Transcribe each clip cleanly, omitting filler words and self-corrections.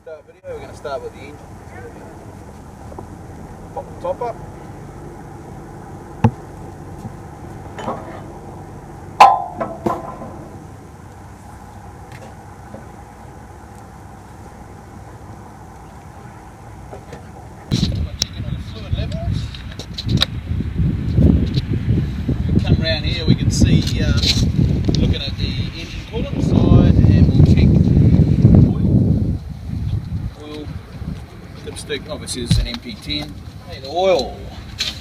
start video. We're going to start with the engine. Pop the top up. Checking on the fluid levels. We come around here, we can see looking at the engine coolant side, and we'll check oil, dipstick, obviously it's an MP10. Hey, the oil,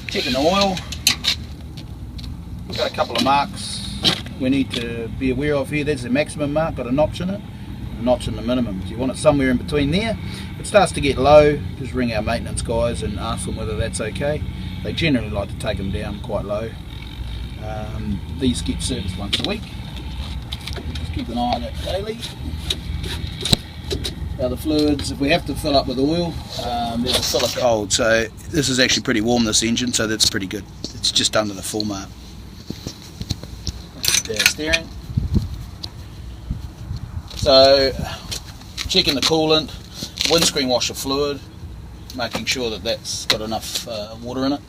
checking the oil. We've got a couple of marks we need to be aware of here. There's the maximum mark, got a notch in it, a notch in the minimum. So you want it somewhere in between there. If it starts to get low, just ring our maintenance guys and ask them whether that's okay. They generally like to take them down quite low. These get serviced once a week. Just keep an eye on it daily. Now the fluids, if we have to fill up with oil, there's a filler cold. So this is actually pretty warm, this engine, so that's pretty good. It's just under the full mark. That's our steering. So checking the coolant, windscreen washer fluid, making sure that that's got enough water in it.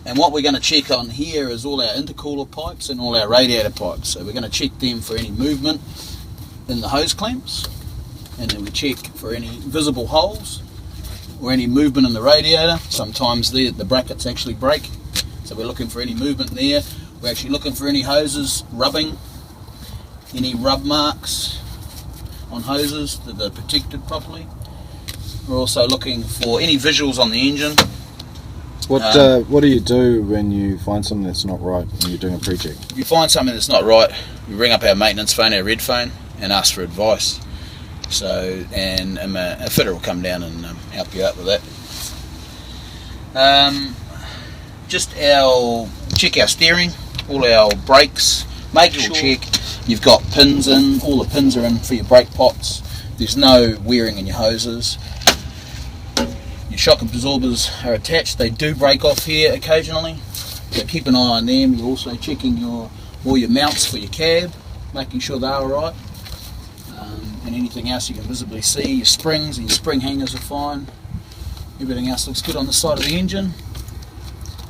And what we're going to check on here is all our intercooler pipes and all our radiator pipes. So we're going to check them for any movement in the hose clamps, and then we check for any visible holes or any movement in the radiator. Sometimes the brackets actually break, so we're looking for any movement there. We're actually looking for any hoses rubbing, any rub marks on hoses that are protected properly. We're also looking for any visuals on the engine. What do you do when you find something that's not right when you're doing a pre-check? If you find something that's not right, we ring up our maintenance phone, our red phone, and ask for advice. So, and a fitter will come down and help you out with that. Just check our steering, all our brakes, make sure check you've got pins in, all the pins are in for your brake pots. There's no wearing in your hoses. Your shock absorbers are attached. They do break off here occasionally, so keep an eye on them. You're also checking all your mounts for your cab, making sure they're alright, and anything else you can visibly see. Your springs and your spring hangers are fine. Everything else looks good on the side of the engine.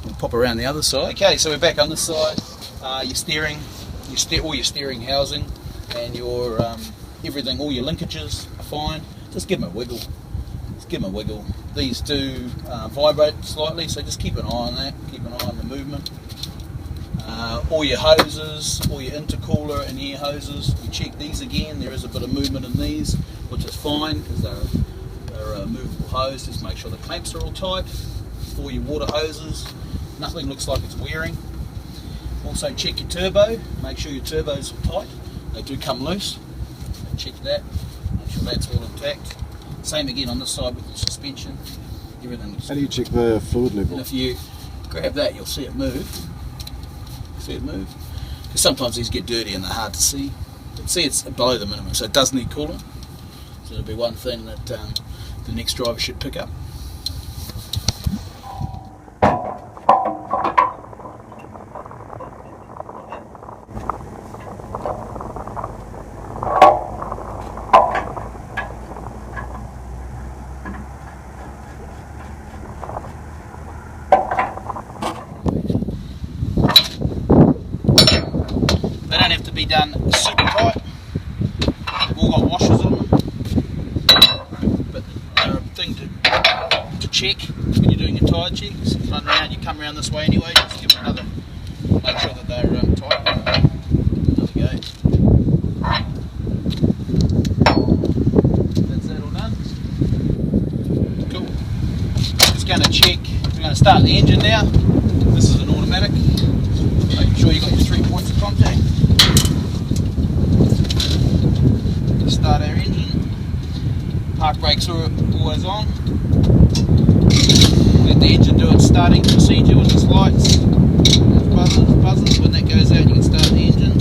We'll pop around the other side. Okay, so we're back on this side. Your steering, all your steering housing, and your everything, all your linkages are fine. Just give them a wiggle. Give them a wiggle. These do vibrate slightly, so just keep an eye on that. Keep an eye on the movement. All your hoses, all your intercooler and air hoses, we check these again. There is a bit of movement in these, which is fine because they're a movable hose. Just make sure the clamps are all tight. All your water hoses, nothing looks like it's wearing. Also check your turbo. Make sure your turbos are tight. They do come loose. So check that. Make sure that's all intact. Same again on this side with the suspension. Everything. How do you check the fluid level? And if you grab that, you'll see it move. See it move? Because sometimes these get dirty and they're hard to see. But see, it's below the minimum, so it does need coolant. So it'll be one thing that the next driver should pick up. They don't have to be done super tight. They've all got washers on them, but they're a thing to check when you're doing your tyre checks. Run around, you come around this way anyway, just give it another, make sure that they're tight. Another go. That's that all done. Cool. Just going to check, we're going to start the engine now. This is an automatic. Making sure you've got your 3 points of contact. Start our engine. Park brakes are always on. Let the engine do its starting procedure with its lights. It buzzes. When that goes out, you can start the engine.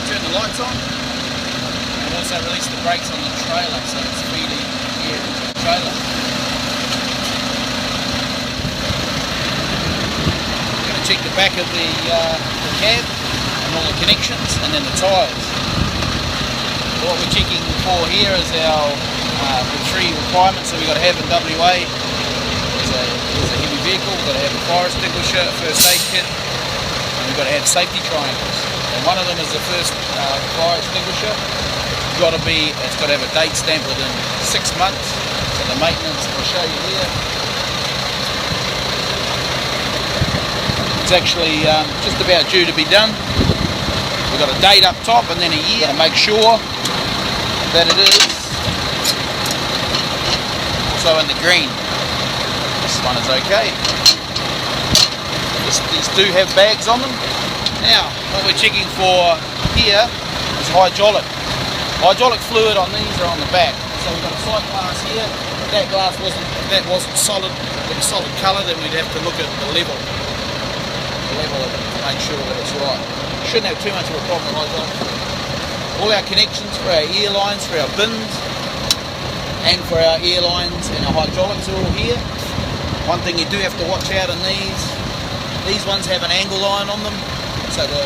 Turn the lights on. And also release the brakes on the trailer, so it's feeding air into the trailer. check the back of the cab and all the connections, and then the tyres. What we're checking for here is our the 3 requirements that we've got to have in WA. As a heavy vehicle, we've got to have a fire extinguisher, first aid kit, and we've got to have safety triangles. And one of them is the first fire extinguisher. It's got to have a date stamp within 6 months. So the maintenance, I'll show you here. It's actually just about due to be done. We've got a date up top and then a year to make sure that it is also in the green. This one is okay. These do have bags on them. Now, what we're checking for here is hydraulic. Hydraulic fluid on these are on the back. So we've got a sight glass here. If that glass wasn't solid, with a solid colour, then we'd have to look at the level of it to make sure that it's right. Shouldn't have too much of a problem with hydraulic. All our connections for our ear lines, for our bins, and for our air lines and our hydraulics are all here. One thing you do have to watch out on these ones have an angle line on them, so the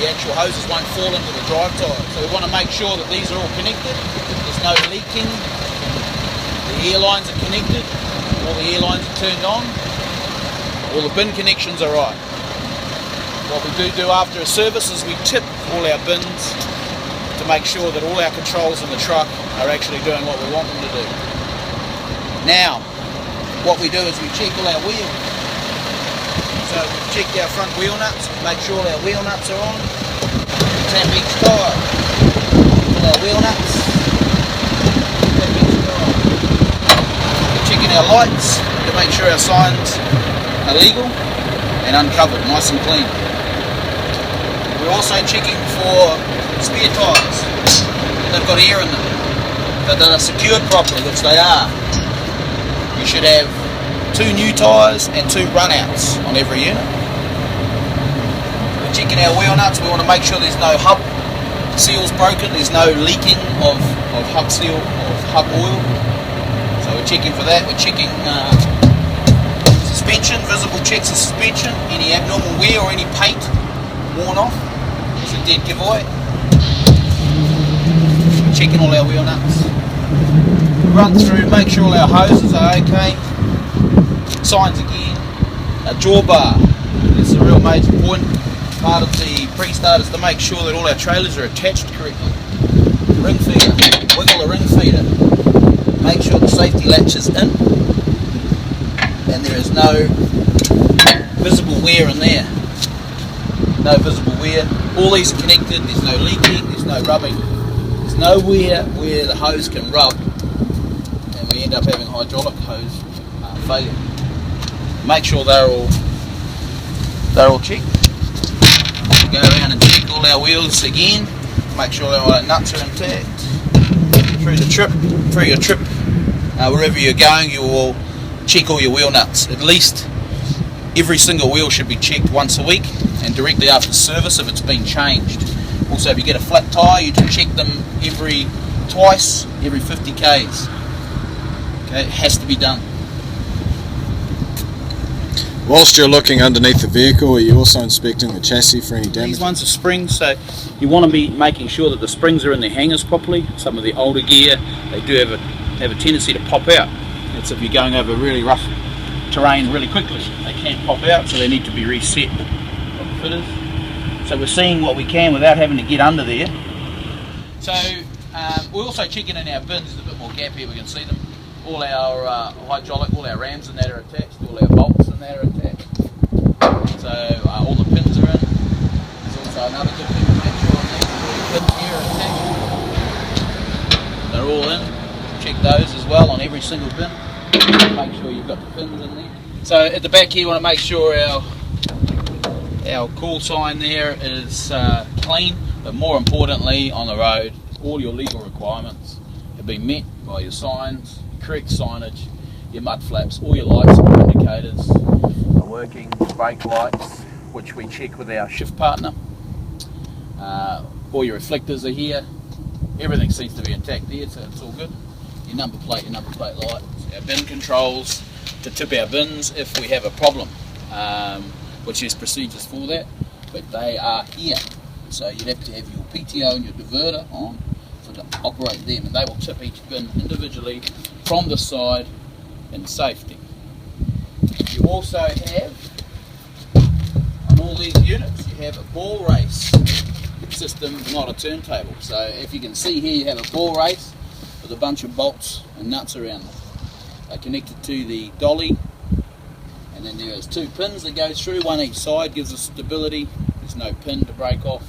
actual hoses won't fall into the drive tyre. So we want to make sure that these are all connected, there's no leaking, the air lines are connected, all the air lines are turned on, all the bin connections are right. What we do after a service is we tip all our bins to make sure that all our controls in the truck are actually doing what we want them to do. Now, what we do is we check all our wheels. So we check our front wheel nuts, make sure our wheel nuts are on. Tap each tyre. All our wheel nuts. Tap each tyre. We're checking our lights to make sure our signs are legal and uncovered, nice and clean. We're also checking for spare tyres. They've got air in them, that are secured properly, which they are. You should have 2 new tyres and 2 runouts on every unit. We're checking our wheel nuts. We want to make sure there's no hub seals broken, there's no leaking of hub seal, of hub oil. So we're checking for that. We're checking suspension, visible checks of suspension, any abnormal wear or any paint worn off. It's a dead giveaway. We're checking all our wheel nuts. Run through, make sure all our hoses are okay. Signs again. Our drawbar, this is a real major point. Part of the pre-start is to make sure that all our trailers are attached correctly. Ring feeder, wiggle the ring feeder. Make sure the safety latch is in and there is no visible wear in there. No visible wear. All these are connected, there's no leaking, there's no rubbing. There's nowhere where the hose can rub and we end up having hydraulic hose failure. Make sure they're all checked. Go around and check all our wheels again. Make sure all our nuts are intact. Through your trip, wherever you're going, you will check all your wheel nuts. At least every single wheel should be checked once a week, and directly after service if it's been changed. Also, if you get a flat tyre, you can check them twice every 50 k's. Okay, it has to be done. Whilst you're looking underneath the vehicle, are you also inspecting the chassis for any damage? These ones are springs, so you want to be making sure that the springs are in their hangers properly. Some of the older gear, they do have a tendency to pop out. That's if you're going over really rough terrain really quickly. They can pop out, so they need to be reset by the fitters. So we're seeing what we can without having to get under there. So we're also checking in our bins. There's a bit more gap here, we can see them. All our hydraulic, all our rams and that are attached, all our bolts and that are attached. So all the pins are in. There's also another good thing to make sure on these, all the pins here are attached. They're all in. Check those as well on every single bin. Make sure you've got the pins in there. So at the back here, you want to make sure our call sign there is clean, but more importantly on the road, all your legal requirements have been met by your signs, correct signage, your mud flaps, all your lights and indicators are working, brake lights, which we check with our shift partner. All your reflectors are here. Everything seems to be intact there, so it's all good. Your number plate lights, our bin controls to tip our bins if we have a problem. which there's procedures for that, but they are here. So you'd have to have your PTO and your diverter on to operate them, and they will tip each bin individually from the side in safety. You also have, on all these units, you have a ball race system, not a turntable. So if you can see here, you have a ball race with a bunch of bolts and nuts around them. They're connected to the dolly, and then there's 2 pins that go through, one each side, gives us stability. There's no pin to break off.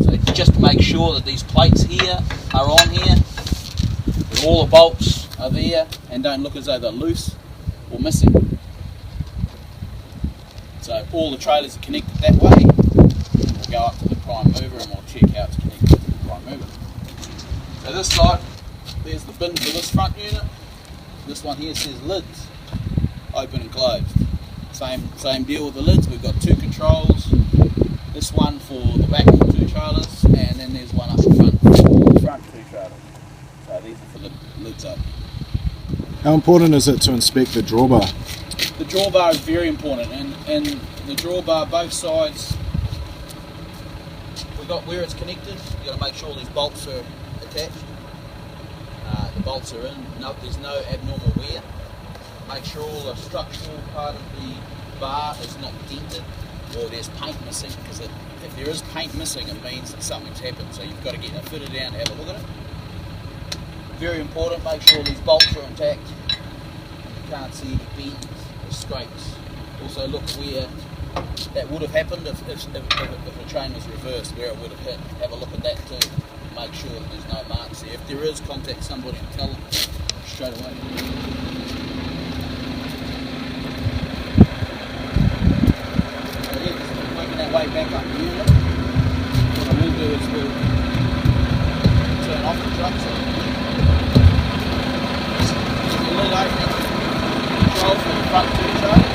So just make sure that these plates here are on here, that all the bolts are there, and don't look as though they're loose or missing. So all the trailers are connected that way. We'll go up to the prime mover and we'll check how it's connected to the prime mover. So this side, there's the bin for this front unit. This one here says lids, open and closed. Same deal with the lids. We've got 2 controls. This one for the back 2 trailers, and then there's one up the front 2 trailers. So these are for the lids open. How important is it to inspect the drawbar? The drawbar is very important, and the drawbar, both sides, we've got where it's connected. You've got to make sure these bolts are attached. The bolts are in, there's no abnormal wear. Make sure all the structural part of the bar is not dented or there's paint missing, because if there is paint missing, it means that something's happened. So you've got to get a fitter down to have a look at it. Very important, make sure these bolts are intact. You can't see any bends or scrapes. Also look where that would have happened if the train was reversed, where it would have hit. Have a look at that too. Make sure that there's no marks there. If there is, contact somebody and tell them straight away. So yeah, just working that way back up the unit. What I will do is we'll turn off the truck. So there's a little opening control for the front 2 trailers.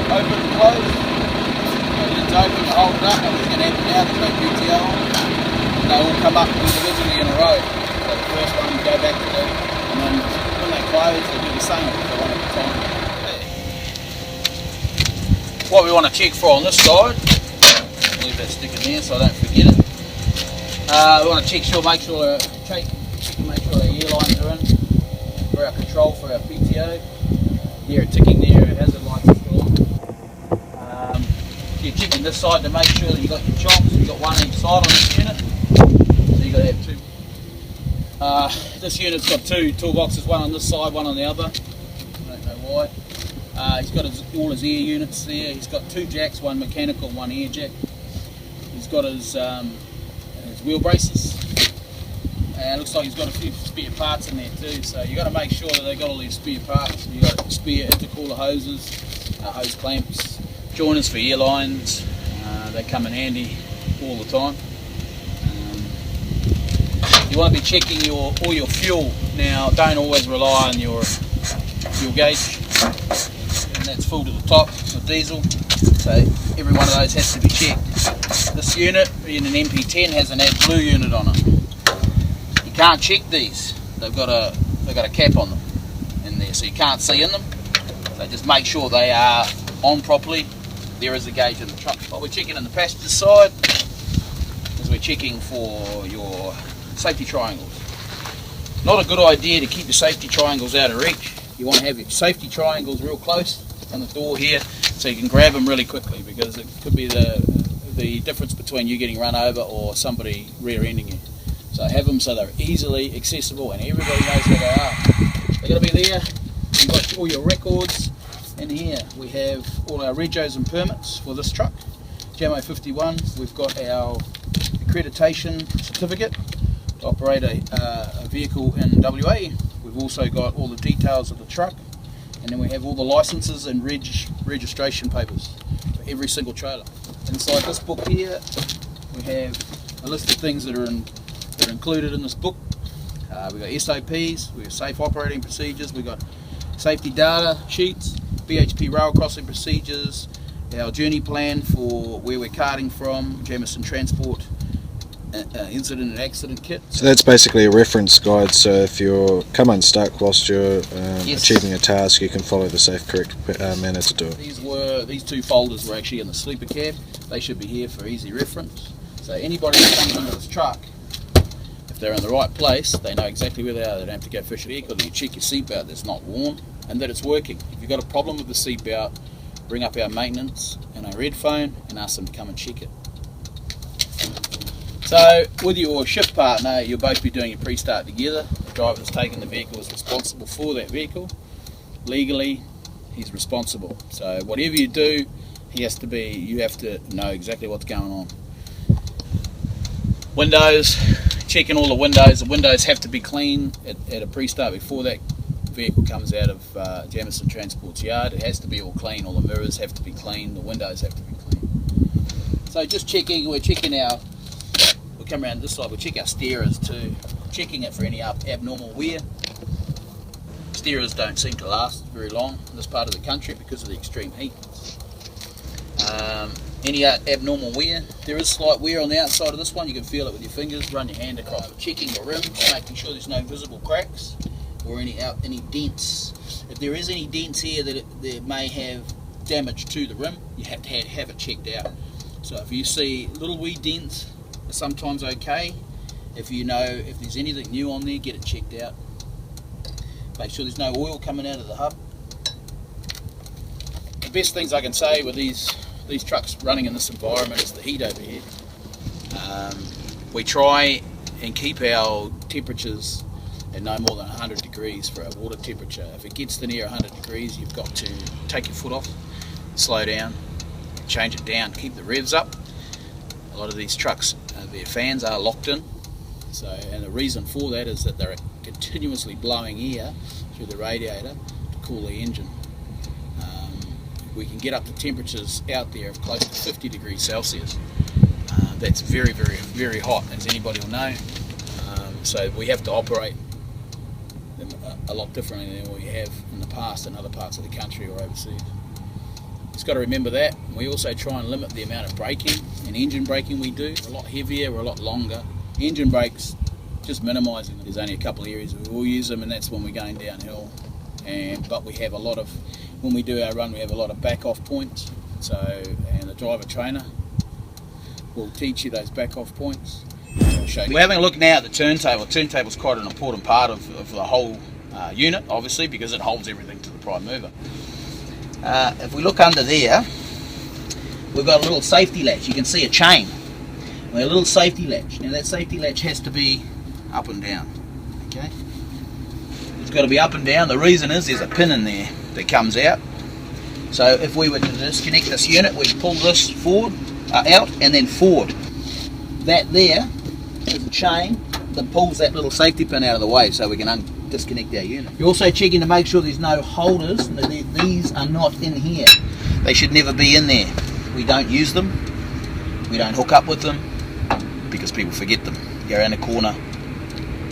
Open and close. It's open, you hold it up, and what's going to happen now, there's no PTO on. They all come up individually in a row. So the first one you go back to do, and then when they close, they do the same for one at a time. What we want to check for on this side, I'll leave that stick in there so I don't forget it. We want to make sure our air lines are in for our control for our PTO. Here it's ticking there, hazard lights are still on. You're checking this side to make sure that you've got your chocks. You've got one each side on this unit, so you've got to have 2. This unit's got 2 toolboxes, one on this side, one on the other. I don't know why. He's got all his air units there. He's got 2 jacks, one mechanical, one air jack. He's got his wheel braces. And it looks like he's got a few spare parts in there too, so you've got to make sure that they've got all these spare parts. You've got spare intercooler hoses, hose clamps, joiners for air lines. They come in handy all the time. You want to be checking all your fuel. Now, don't always rely on your fuel gauge, and that's full to the top with diesel, so every one of those has to be checked. This unit in an MP10 has an AdBlue unit on it. You can't check these. They've got a cap on them in there, so you can't see in them. So just make sure they are on properly. There is a gauge in the truck. What we're checking on the passenger side is we're checking for your safety triangles. Not a good idea to keep your safety triangles out of reach. You want to have your safety triangles real close on the door here so you can grab them really quickly, because it could be the difference between you getting run over or somebody rear-ending you. So have them so they're easily accessible and everybody knows where they are. They're going to be there. You've got all your records. In here we have all our regos and permits for this truck, Jamo 51. We've got our accreditation certificate to operate a vehicle in WA. We've also got all the details of the truck, and then we have all the licenses and registration papers for every single trailer. Inside this book here we have a list of things that are included in this book. We've got SOPs, we've got safe operating procedures, we've got safety data sheets, BHP rail crossing procedures, our journey plan for where we're carting from, Jamieson Transport, incident and accident kit. So that's basically a reference guide, so if you're come unstuck whilst you're Yes. achieving a task, you can follow the safe, correct manner to do it. These two folders were actually in the sleeper cab. They should be here for easy reference. So anybody that comes into this truck, if they're in the right place, they know exactly where they are. They don't have to go fish a vehicle. You check your seatbelt that's not worn and that it's working. If you've got a problem with the seatbelt, bring up our maintenance and our red phone and ask them to come and check it. So with your shift partner, you'll both be doing your pre-start together. The driver that's taking the vehicle is responsible for that vehicle. Legally, he's responsible. So whatever you do, you have to know exactly what's going on. Windows, checking all the windows have to be clean at a pre-start before that vehicle comes out of Jamieson Transport's yard. It has to be all clean, all the mirrors have to be clean, the windows have to be clean. So just checking, we'll come around this side, we'll check our steerers too, checking it for any abnormal wear. Steerers don't seem to last very long in this part of the country because of the extreme heat. Any abnormal wear, there is slight wear on the outside of this one, you can feel it with your fingers, run your hand across it. Checking the rims, making sure there's no visible cracks or any dents. If there is any dents here that may have damage to the rim, you have to have it checked out. So if you see little wee dents, are sometimes okay. If there's anything new on there, get it checked out. Make sure there's no oil coming out of the hub. The best things I can say with these trucks running in this environment is the heat over here. We try and keep our temperatures at no more than 100 degrees for our water temperature. If it gets to near 100 degrees, you've got to take your foot off, slow down, change it down, keep the revs up. A lot of these trucks, their fans are locked in, and the reason for that is that they're continuously blowing air through the radiator to cool the engine. We can get up to temperatures out there of close to 50 degrees Celsius. That's very, very, very hot, as anybody will know. So we have to operate a lot differently than we have in the past in other parts of the country or overseas. Just got to remember that. We also try and limit the amount of braking and engine braking we do. We're a lot heavier, we're a lot longer. Engine brakes, just minimising them. There's only a couple of areas we will use them, and that's when we're going downhill. But we have when we do our run, we have a lot of back-off points. And the driver trainer will teach you those back-off points. We're having a look now at the turntable. The turntable is quite an important part of the whole unit, obviously, because it holds everything to the prime mover. If we look under there, we've got a little safety latch. You can see a chain. A little safety latch. Now that safety latch has to be up and down. Okay? It's got to be up and down. The reason is there's a pin in there that comes out. So if we were to disconnect this unit, we'd pull this forward, out, and then forward. That there is a chain that pulls that little safety pin out of the way so we can disconnect our unit. You're also checking to make sure there's no holders. These are not in here. They should never be in there. We don't use them. We don't hook up with them because people forget them. Go around a corner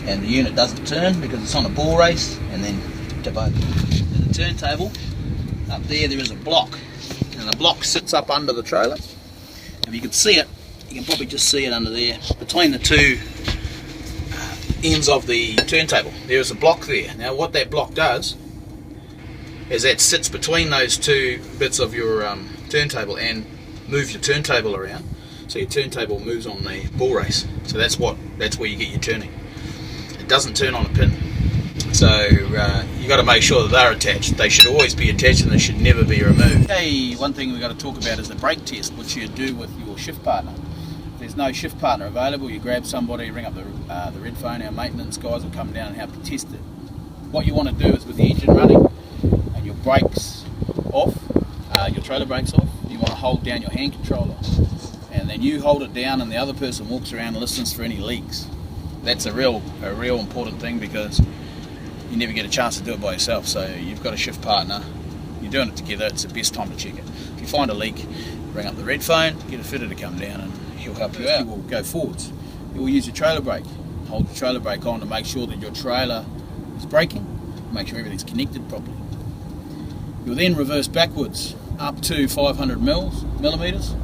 and the unit doesn't turn because it's on a ball race and then tip over. In the turntable, up there is a block, and the block sits up under the trailer. If you can see it, you can probably just see it under there between the two ends of the turntable. There is a block there. Now what that block does is that sits between those two bits of your turntable and moves your turntable around, so your turntable moves on the ball race. So that's where you get your turning. It doesn't turn on a pin. So you got to make sure that they're attached. They should always be attached and they should never be removed. Okay, one thing we've got to talk about is the brake test, which you do with your shift partner. If there's no shift partner available, you grab somebody, ring up the red phone, our maintenance guys will come down and help you test it. What you want to do is with the engine running and your brakes off, your trailer brakes off, you want to hold down your hand controller. And then you hold it down and the other person walks around and listens for any leaks. That's a real important thing because you never get a chance to do it by yourself. So you've got a shift partner, you're doing it together, it's the best time to check it. If you find a leak, ring up the red phone, get a fitter to come down and he'll help you out. You will go forwards. You will use your trailer brake. Hold your trailer brake on to make sure that your trailer is braking, make sure everything's connected properly. You'll then reverse backwards up to 500 millimeters.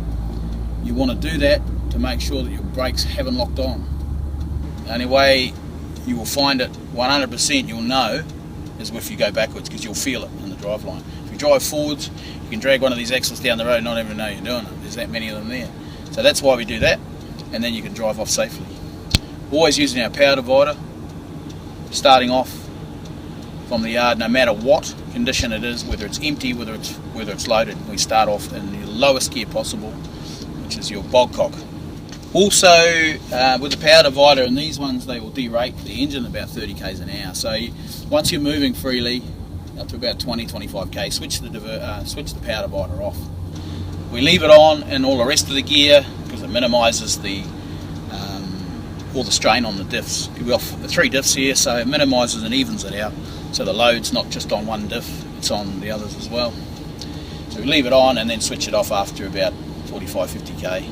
You want to do that to make sure that your brakes haven't locked on. The only way you will find it 100% you'll know is if you go backwards, because you'll feel it in the driveline. If you drive forwards, you can drag one of these axles down the road and not even know you're doing it. There's that many of them there. So that's why we do that, and then you can drive off safely. Always using our power divider, starting off from the yard, no matter what condition it is, whether it's empty, whether it's loaded. We start off in the lowest gear possible, which is your bog cock. Also, with the power divider, and these ones, they will derate the engine about 30 k's an hour. So once you're moving freely up to about 20-25 k, switch the power divider off. We leave it on in all the rest of the gear because it minimises all the strain on the diffs. We've got 3 diffs here, so it minimises and evens it out. So the load's not just on one diff, it's on the others as well. So we leave it on and then switch it off after about 45-50 k.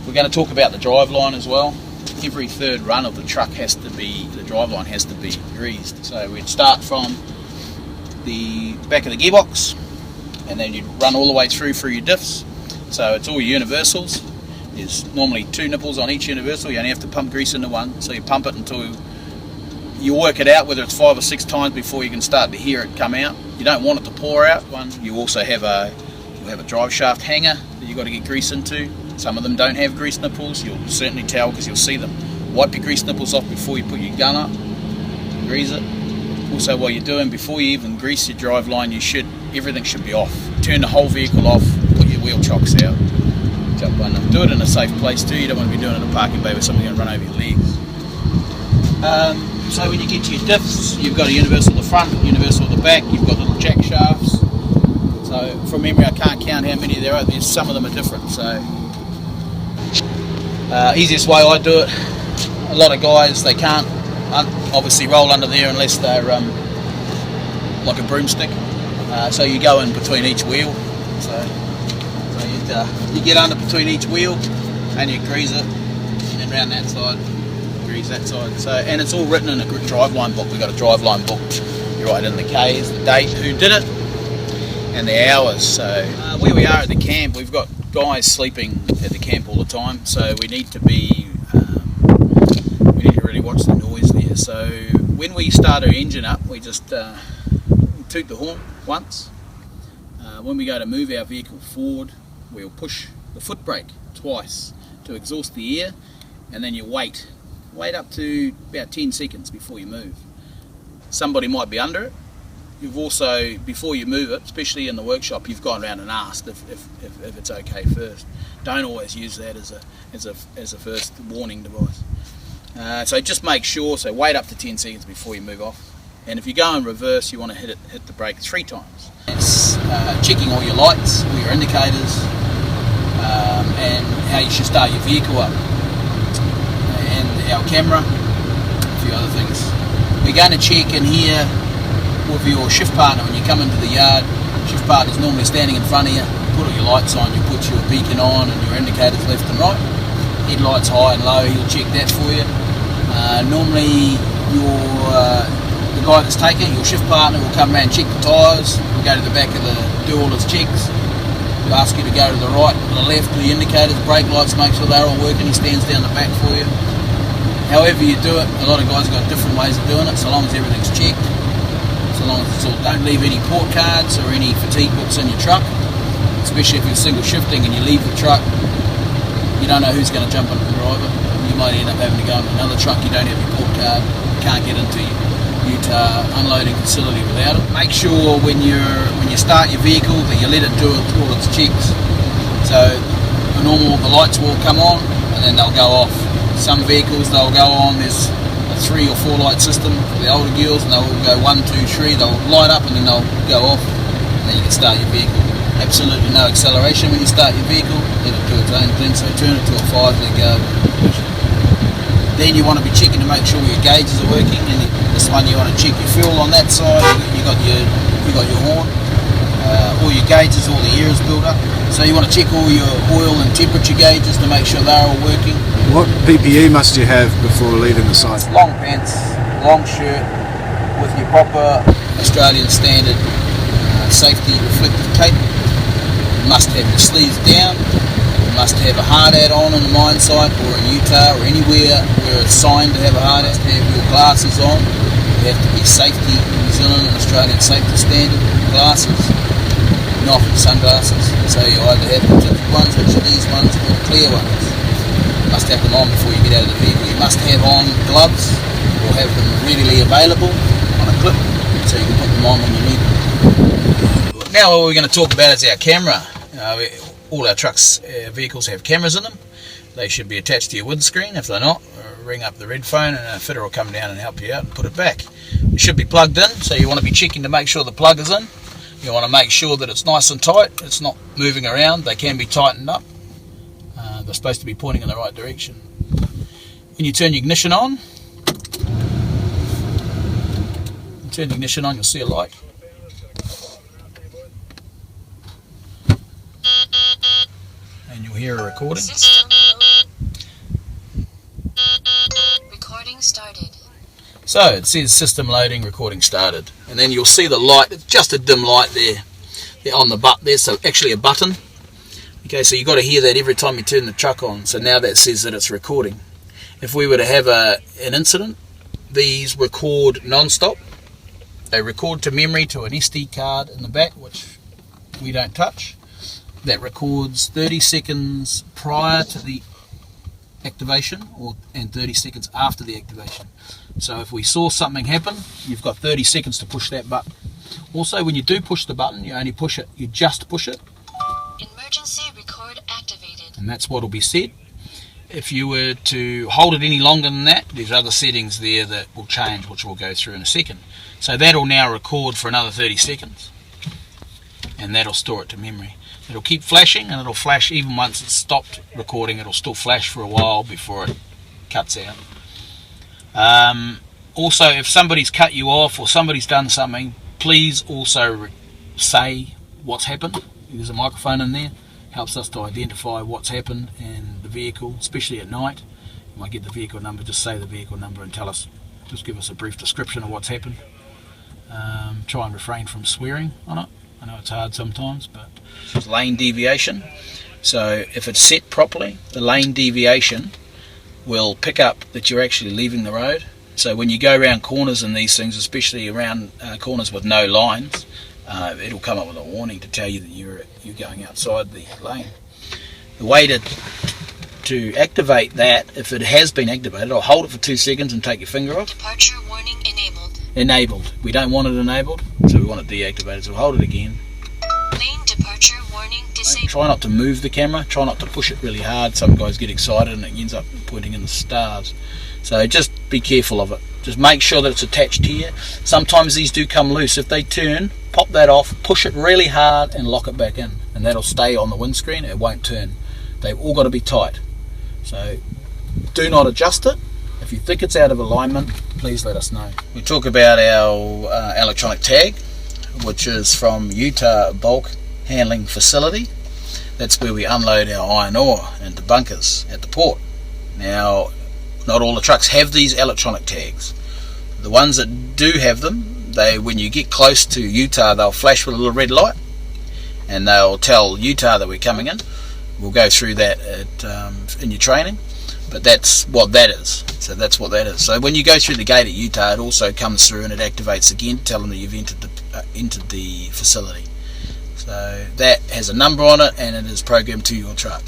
We're going to talk about the driveline as well. Every third run of the truck the driveline has to be greased. So we'd start from the back of the gearbox, and then you'd run all the way through your diffs. So it's all universals. There's normally 2 nipples on each universal. You only have to pump grease into one. So you pump it until you work it out, whether it's 5 or 6 times before you can start to hear it come out. You don't want it to pour out. You also have a drive shaft hanger that you've got to get grease into. Some of them don't have grease nipples. You'll certainly tell because you'll see them. Wipe your grease nipples off before you put your gun up. Grease it. Also, while you're doing, before you even grease your drive line, everything should be off. Turn the whole vehicle off. Put your wheel chocks out. Jump under. Do it in a safe place too. You don't want to be doing it in a parking bay where something's going to run over your legs. So when you get to your diffs, you've got a universal at the front, universal at the back. You've got little jack shafts. So from memory, I can't count how many there are. Some of them are different. So easiest way I do it, a lot of guys, they can't obviously roll under there unless they're like a broomstick. So you go in between each wheel. So you get under between each wheel and you grease it, and then round that side, grease that side. So, and it's all written in a driveline book. We've got a driveline book. You write in the K's, the date, who did it, and the hours. So where we are at the camp, we've got guys sleeping at the camp all the time. So we need to really watch the noise there. So when we start our engine up, we just toot the horn once. When we go to move our vehicle forward, we'll push the foot brake twice to exhaust the air, and then you wait up to about 10 seconds before you move. Somebody might be under it. You've also, before you move it, especially in the workshop, you've gone around and asked if it's okay first. Don't always use that as a first warning device. So just make sure. So wait up to 10 seconds before you move off. And if you go in reverse, you want to hit the brake 3 times. It's checking all your lights, all your indicators, and how you should start your vehicle up, and our camera, a few other things. We're going to check in here with your shift partner when you come into the yard. Shift partner's normally standing in front of you. Put all your lights on, you put your beacon on and your indicators left and right. Headlights high and low, he'll check that for you. Normally the guy that's taking it, your shift partner, will come around and check the tyres. We'll go to the back of do all his checks. He'll ask you to go to the right, to the left, to the indicators, brake lights, make sure they're all working. He stands down the back for you. However you do it, a lot of guys have got different ways of doing it, so long as everything's checked. So long as it's all, don't leave any port cards or any fatigue books in your truck, especially if you're single shifting and you leave the truck. You don't know who's going to jump in and drive it. You might end up having to go into another truck. You don't have your port card, you can't get into your Utah unloading facility without it. Make sure when you start your vehicle that you let it do all its checks. So the lights will come on and then they'll go off. Some vehicles they'll go on, there's a 3 or 4 light system for the older girls, and they'll go 1, 2, 3, they'll light up and then they'll go off, and then you can start your vehicle. Absolutely no acceleration when you start your vehicle, let it do its own thing, so turn it to a 5, let go. Then you want to be checking to make sure your gauges are working, and this one you want to check your fuel on that side, you got your horn, all your gauges, all the air is built up. So you want to check all your oil and temperature gauges to make sure they're all working. What PPE must you have before leaving the site? Long pants, long shirt with your proper Australian standard safety reflective tape. You must have your sleeves down, must have a hard hat on the mine site or in Utah or anywhere where it's signed to have a hard hat. Have your glasses on. You have to be safety, New Zealand and Australian safety standard glasses, not sunglasses. So you either have the tinted ones, which are these ones, or the clear ones. You must have them on before you get out of the vehicle. You must have on gloves or have them readily available on a clip so you can put them on when you need them. Now what we're going to talk about is our camera. All our trucks, vehicles have cameras in them. They should be attached to your windscreen. If they're not, ring up the red phone and a fitter will come down and help you out and put it back. It should be plugged in, so you want to be checking to make sure the plug is in. You want to make sure that it's nice and tight, it's not moving around. They can be tightened up. They're supposed to be pointing in the right direction. When you turn your ignition on, you'll see a light. And you'll hear a recording. System loading. Recording started. So it says system loading, recording started. And then you'll see the light, it's just a dim light there on the button. There's actually a button. Okay, so you've got to hear that every time you turn the truck on. So now that says that it's recording. If we were to have an incident, these record non-stop. They record to memory to an SD card in the back, which we don't touch. That records 30 seconds prior to the activation and 30 seconds after the activation. So if we saw something happen, you've got 30 seconds to push that button. Also, when you do push the button, you only push it, you just push it. Emergency record activated. And that's what will be said. If you were to hold it any longer than that, there's other settings there that will change, which we'll go through in a second. So that'll now record for another 30 seconds. And that'll store it to memory. It'll keep flashing, and it'll flash even once it's stopped recording. It'll still flash for a while before it cuts out. Also, if somebody's cut you off or somebody's done something, please also say what's happened. There's a microphone in there. Helps us to identify what's happened in the vehicle, especially at night. You might get the vehicle number, just say the vehicle number and tell us, just give us a brief description of what's happened. Try and refrain from swearing on it. I know it's hard sometimes, but it's lane deviation. So if it's set properly, the lane deviation will pick up that you're actually leaving the road. So when you go around corners and these things, especially around corners with no lines, it'll come up with a warning to tell you that you're going outside the lane. The way to activate that, if it has been activated, I'll hold it for 2 seconds and take your finger off. Departure warning enabled. Enabled. We don't want it enabled, so we want it deactivated. So we'll hold it again. Lane departure warning disabled. Try not to move the camera. Try not to push it really hard. Some guys get excited and it ends up pointing in the stars. So just be careful of it. Just make sure that it's attached here. Sometimes these do come loose. If they turn, pop that off, push it really hard and lock it back in. And that'll stay on the windscreen. It won't turn. They've all got to be tight. So do not adjust it. If you think it's out of alignment, please let us know. We talk about our electronic tag, which is from Utah Bulk Handling Facility. That's where we unload our iron ore into bunkers at the port. Now, not all the trucks have these electronic tags. The ones that do have them, when you get close to Utah, they'll flash with a little red light and they'll tell Utah that we're coming in. We'll go through that in your training, but that's what that is. So that's what that is. So when you go through the gate at Utah, it also comes through and it activates again, telling that you've entered the facility. So that has a number on it and it is programmed to your truck.